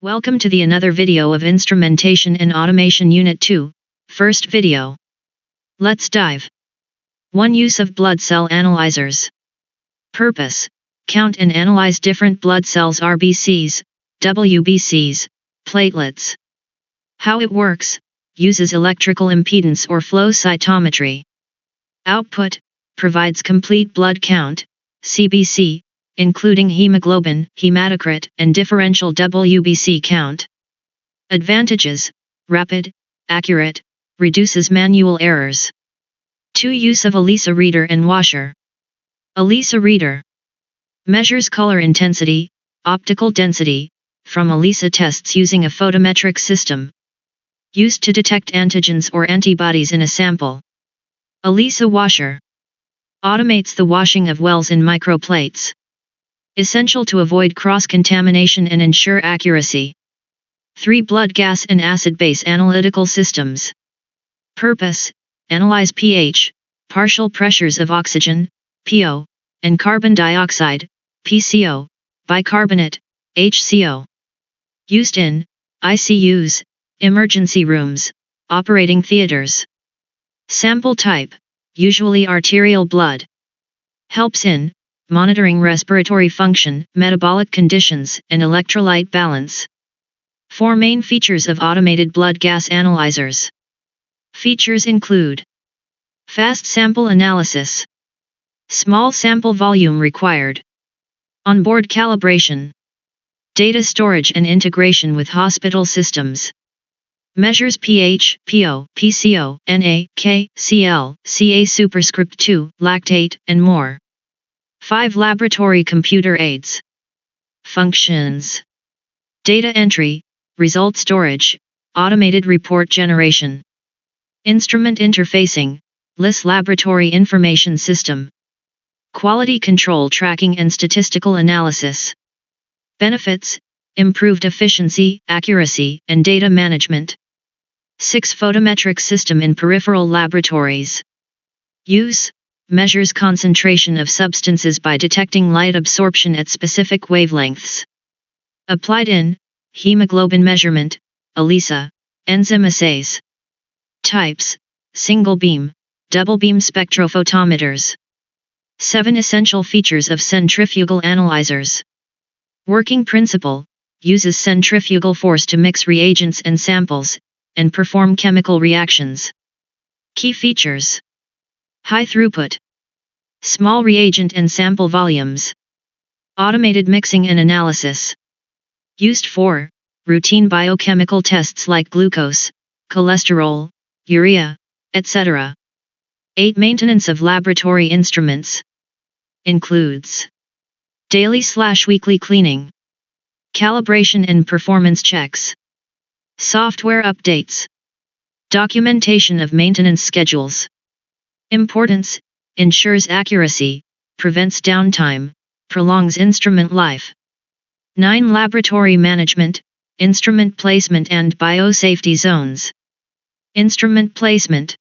Welcome to the another video of Instrumentation and Automation Unit-2, first video. Let's dive. 1. Use of blood cell analyzers. Purpose: count and analyze different blood cells RBCs, WBCs, platelets. How it works: uses electrical impedance or flow cytometry. Output: provides complete blood count, CBC, including hemoglobin, hematocrit, and differential WBC count. Advantages: rapid, accurate, reduces manual errors. 2. Use of ELISA reader and washer. ELISA reader measures color intensity, optical density, from ELISA tests using a photometric system. Used to detect antigens or antibodies in a sample. ELISA washer automates the washing of wells in microplates. Essential to avoid cross-contamination and ensure accuracy. 3. Blood gas and acid-base analytical systems. Purpose: analyze pH, partial pressures of oxygen, PO, and carbon dioxide, PCO, bicarbonate, HCO. Used in ICUs, emergency rooms, operating theaters. Sample type: usually arterial blood. Helps in monitoring respiratory function, metabolic conditions, and electrolyte balance. 4. Main features of automated blood gas analyzers. Features include: fast sample analysis, small sample volume required, onboard calibration, data storage and integration with hospital systems. Measures pH, PO, PCO, Na, K, Cl, Ca superscript 2, lactate, and more. 5. Laboratory computer aids. Functions: data entry, result storage, automated report generation. Instrument interfacing, LIS laboratory information system. Quality control tracking and statistical analysis. Benefits: improved efficiency, accuracy, and data management. 6. Photometric system in peripheral laboratories. Use: measures concentration of substances by detecting light absorption at specific wavelengths. Applied in hemoglobin measurement, ELISA, enzyme assays. Types: single beam, double beam spectrophotometers. 7. Essential features of centrifugal analyzers. Working principle: uses centrifugal force to mix reagents and samples, and perform chemical reactions. Key features: high throughput, small reagent and sample volumes, automated mixing and analysis. Used for routine biochemical tests like glucose, cholesterol, urea, etc. 8. Maintenance of laboratory instruments. Includes daily/weekly cleaning, calibration and performance checks, software updates, documentation of maintenance schedules. Importance: ensures accuracy, prevents downtime, prolongs instrument life. 9. Laboratory management, instrument placement and biosafety zones. Instrument placement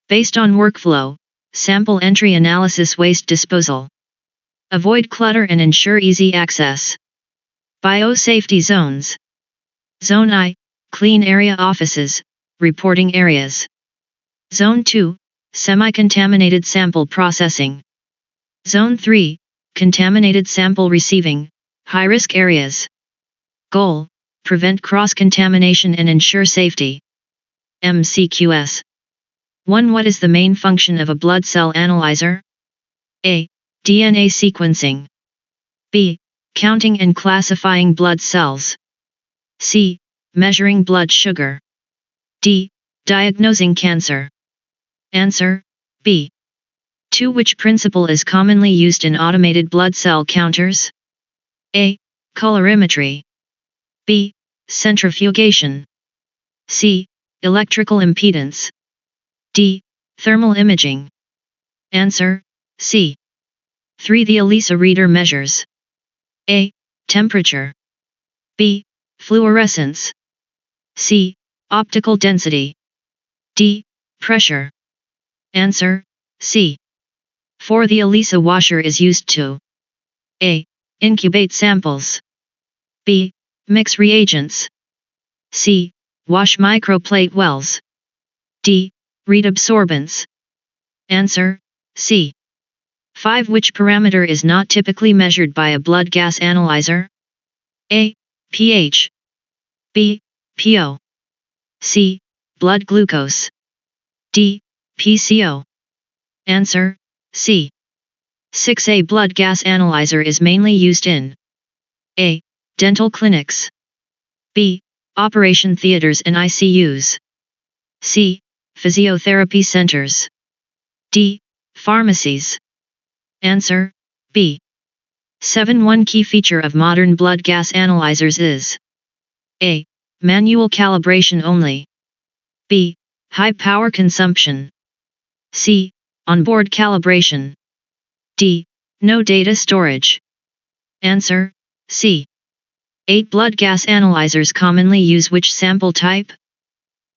based on workflow, sample entry, analysis, waste disposal. Avoid clutter and ensure easy access. Biosafety zones. Zone I, clean area offices, reporting areas. Zone 2, semi-contaminated sample processing. Zone 3, contaminated sample receiving, high-risk areas. Goal: prevent cross-contamination and ensure safety. MCQs. 1. What is the main function of a blood cell analyzer? A. DNA sequencing. B. Counting and classifying blood cells. C. Measuring blood sugar. D. Diagnosing cancer. Answer: B. 2. Which principle is commonly used in automated blood cell counters? A. Colorimetry. B. Centrifugation. C. Electrical impedance. D. Thermal imaging. Answer: C. 3. The ELISA reader measures: A. Temperature. B. Fluorescence. C. Optical density. D. Pressure. Answer: C. 4. The ELISA washer is used to: A. Incubate samples. B. Mix reagents. C. Wash microplate wells. D. Read absorbance. Answer, C. 5. Which parameter is not typically measured by a blood gas analyzer? A. pH. B. pO. C. Blood glucose. D. PCO. Answer, C. 6. A blood gas analyzer is mainly used in A. Dental clinics. B. Operation theaters and ICUs. C. Physiotherapy centers. D. Pharmacies. Answer, B. 7. One key feature of modern blood gas analyzers is A. Manual calibration only. B. High power consumption. C. Onboard calibration. D. No data storage. Answer, C. 8. Blood gas analyzers commonly use which sample type?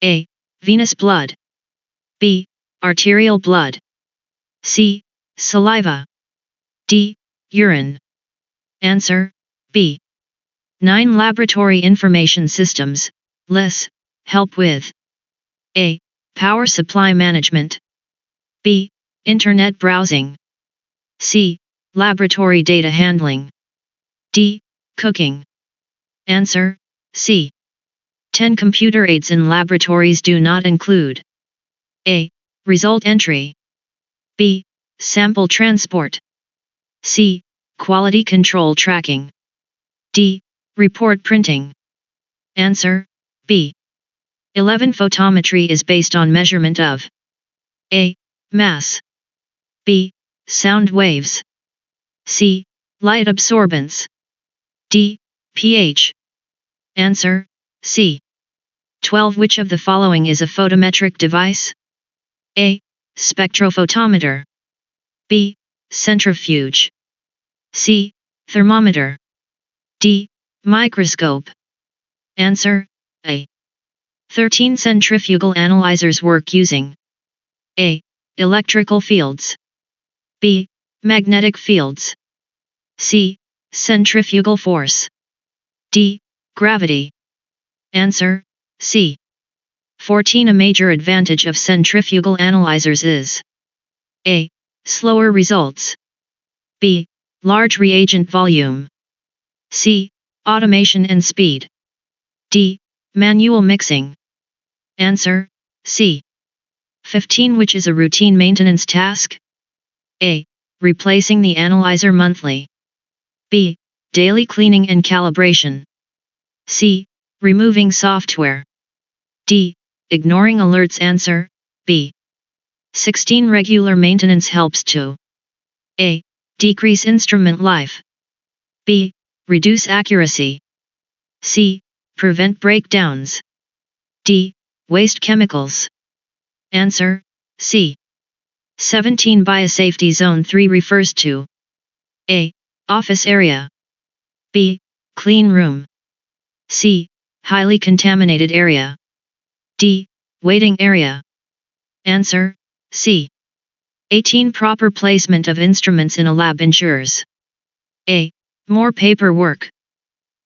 A. Venous blood. B. Arterial blood. C. Saliva. D. Urine. Answer, B. 9. Laboratory information systems, LIS, help with A. Power supply management. B. Internet browsing. C. Laboratory data handling. D. Cooking. Answer, C. 10. Computer aids in laboratories do not include A. Result entry. B. Sample transport. C. Quality control tracking. D. Report printing. Answer, B. 11. Photometry is based on measurement of A. Mass. B. Sound waves. C. Light absorbance. D. pH. Answer, C. 12. Which of the following is a photometric device? A. Spectrophotometer. B. Centrifuge. C. Thermometer. D. Microscope. Answer, A. 13. Centrifugal analyzers work using A. Electrical fields. B. Magnetic fields. C. Centrifugal force. D. Gravity. Answer, C. 14. A major advantage of centrifugal analyzers is A. Slower results. B. Large reagent volume. C. Automation and speed. D. Manual mixing. Answer, C. 15. Which is a routine maintenance task? A. Replacing the analyzer monthly. B. Daily cleaning and calibration. C. Removing software. D. Ignoring alerts. Answer, B. 16. Regular maintenance helps to A. Decrease instrument life. B. Reduce accuracy. C. Prevent breakdowns. D. Waste chemicals. Answer, C. 17. Biosafety Zone 3 refers to A. Office area. B. Clean room. C. Highly contaminated area. D. Waiting area. Answer, C. 18. Proper placement of instruments in a lab ensures A. More paperwork.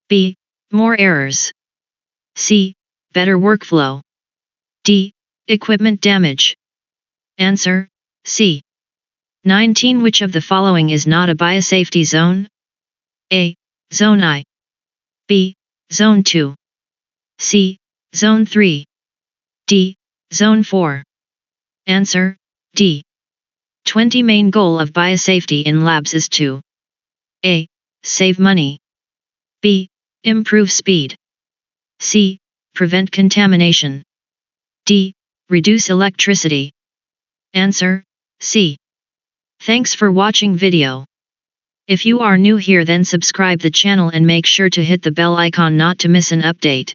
B. More errors. C. Better workflow. D. Equipment damage. Answer, C. 19. Which of the following is not a biosafety zone? A. Zone I. B. Zone 2. C. Zone 3. D. Zone 4. Answer, D. 20. Main goal of biosafety in labs is to A. Save money. B. Improve speed. C. Prevent contamination. D. Reduce electricity. Answer, C. Thanks for watching video. If you are new here, then subscribe the channel and make sure to hit the bell icon not to miss an update.